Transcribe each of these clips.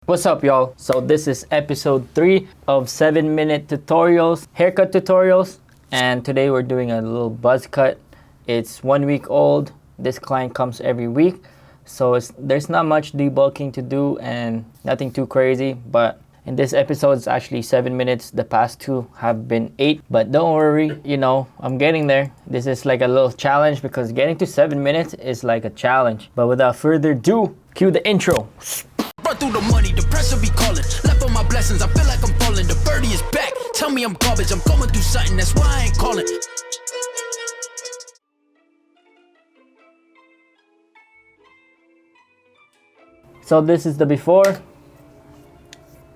What's up, y'all? So this is episode 3 of 7-minute tutorials, haircut tutorials, and today we're doing a little buzz cut. It's 1 week old. This client comes every week, so there's not much debulking to do and nothing too crazy, but in this episode it's actually 7 minutes. The past two have been 8, but don't worry, I'm getting there. This is like a little challenge because getting to 7 minutes is like a challenge. But without further ado, cue the intro. Run through the money, the pressure be calling. Left on my blessings, I feel like I'm falling. The birdie is back. Tell me I'm garbage. I'm going through something, that's why I ain't calling. So this is the before.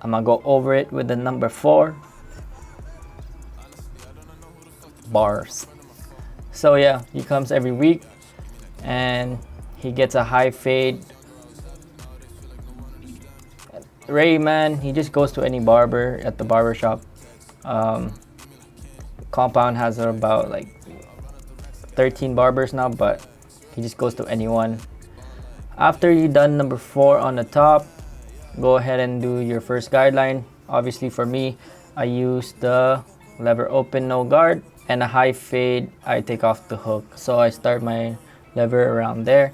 I'm gonna go over it with the number 4 bars. So yeah, he comes every week and he gets a high fade. Ray, man, he just goes to any barber at the barber shop. Compound has about like 13 barbers now, but he just goes to anyone. After you done number 4 on the top, go ahead and do your first guideline. Obviously for me, I use the lever open, no guard, and a high fade. I take off the hook. So I start my lever around there,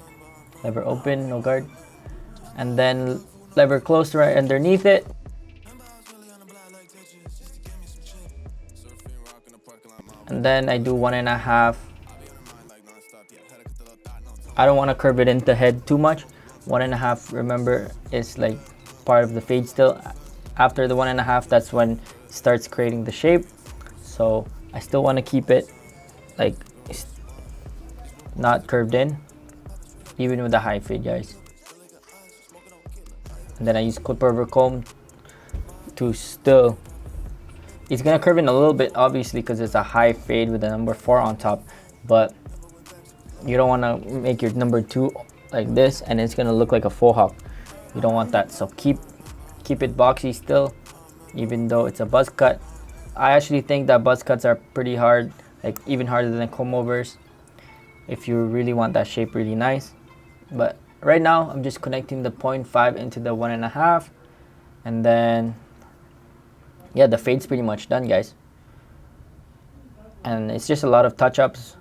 lever open, no guard, and then lever close right underneath it. And then I do 1.5. I don't want to curve it into head too much. 1.5, remember, is like part of the fade still. After the 1.5, that's when it starts creating the shape. So I still want to keep it like not curved in, even with the high fade, guys. And then I use clip over comb to still, it's gonna curve in a little bit obviously because it's a high fade with the number 4 on top, but you don't want to make your number 2 like this and it's gonna look like a faux hawk. You don't want that, so keep it boxy still, even though it's a buzz cut. I actually think that buzz cuts are pretty hard, like even harder than comb overs, if you really want that shape really nice. But right now I'm just connecting the 0.5 into the 1.5, and then yeah, the fade's pretty much done, guys, and it's just a lot of touch-ups.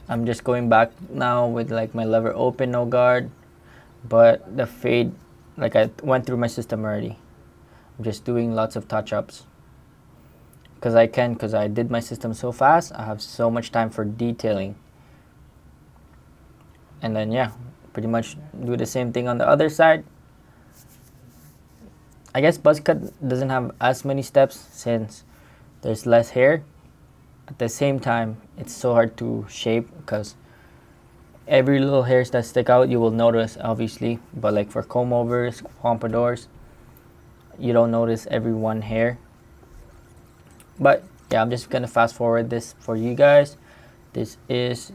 I'm just going back now with like my lever open, no guard, but the fade, like I went through my system already. I'm just doing lots of touch-ups because I did my system so fast. I have so much time for detailing. And then yeah, pretty much do the same thing on the other side. I guess buzz cut doesn't have as many steps since there's less hair. At the same time, it's so hard to shape because every little hairs that stick out you will notice obviously, but like for comb overs, pompadours, you don't notice every one hair. But yeah, I'm just gonna fast forward this for you guys. This is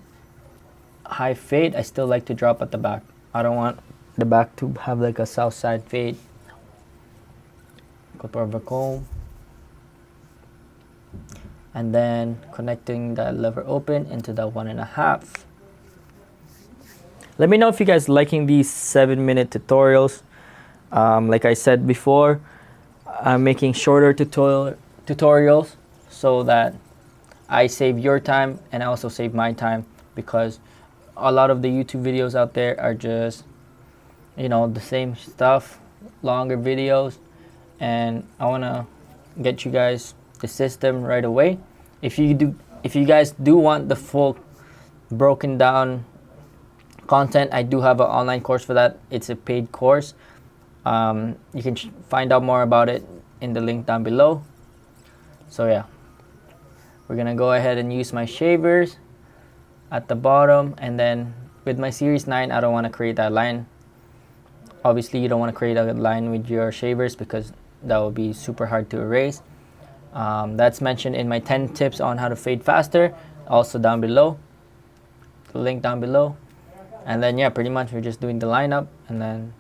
high fade. I still like to drop at the back. I don't want the back to have like a south side fade. Clip over comb, and then connecting the lever open into the 1.5. Let me know if you guys liking these 7-minute tutorials. Like I said before, I'm making shorter tutorials so that I save your time and I also save my time, because a lot of the YouTube videos out there are just the same stuff, longer videos, and I want to get you guys the system right away. If you guys do want the full broken down content, I do have an online course for that. It's a paid course. You can find out more about it in the link down below. So yeah, we're gonna go ahead and use my shavers at the bottom, and then with my series 9, I don't want to create that line. Obviously you don't want to create a line with your shavers because that will be super hard to erase. That's mentioned in my 10 tips on how to fade faster, also down below, the link down below. And then yeah, pretty much we're just doing the lineup and then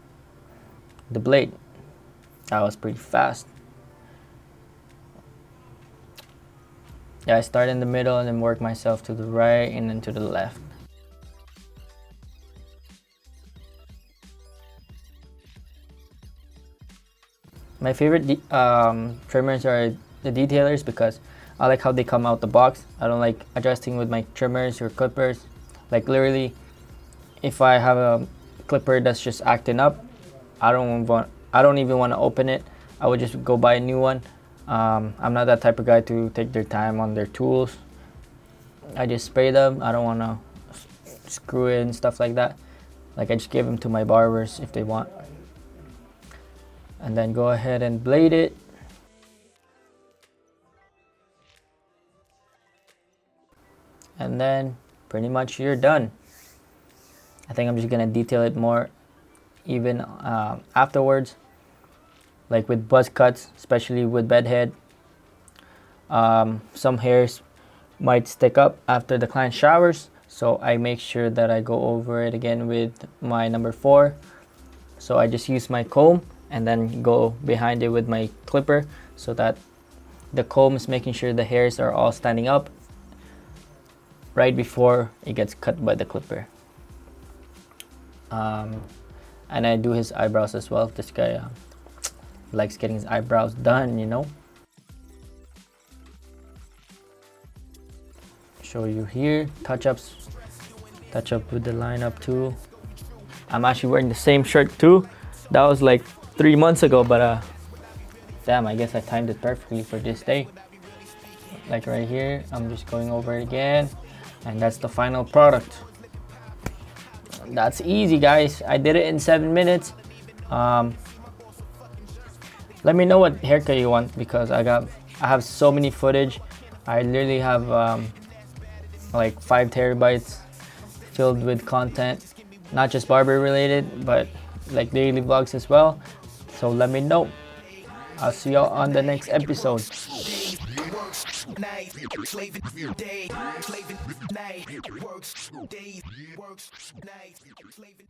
the blade. That was pretty fast. Yeah, I start in the middle and then work myself to the right and then to the left. My favorite trimmers are the detailers because I like how they come out the box. I don't like adjusting with my trimmers or clippers. Like literally, if I have a clipper that's just acting up, I don't even want to open it. I would just go buy a new one. I'm not that type of guy to take their time on their tools. I just spray them. I don't want to screw it and stuff like that. Like I just give them to my barbers if they want. And then go ahead and blade it. And then pretty much you're done. I think I'm just gonna detail it more even afterwards, like with buzz cuts, especially with bedhead. Some hairs might stick up after the client showers, so I make sure that I go over it again with my number 4. So I just use my comb and then go behind it with my clipper so that the comb is making sure the hairs are all standing up right before it gets cut by the clipper. And I do his eyebrows as well. This guy likes getting his eyebrows done, you know. Show you here, touch up with the lineup too. I'm actually wearing the same shirt too. That was like 3 months ago, but damn, I guess I timed it perfectly for this day. Like right here, I'm just going over it again, and that's the final product. That's easy, guys. I did it in 7 minutes. Let me know what haircut you want because I have so many footage. I literally have like 5 terabytes filled with content, not just barber related, but like daily vlogs as well. So let me know. I'll see y'all on the next episode. Night, slaving day, slaving night, works days, works night, slaving.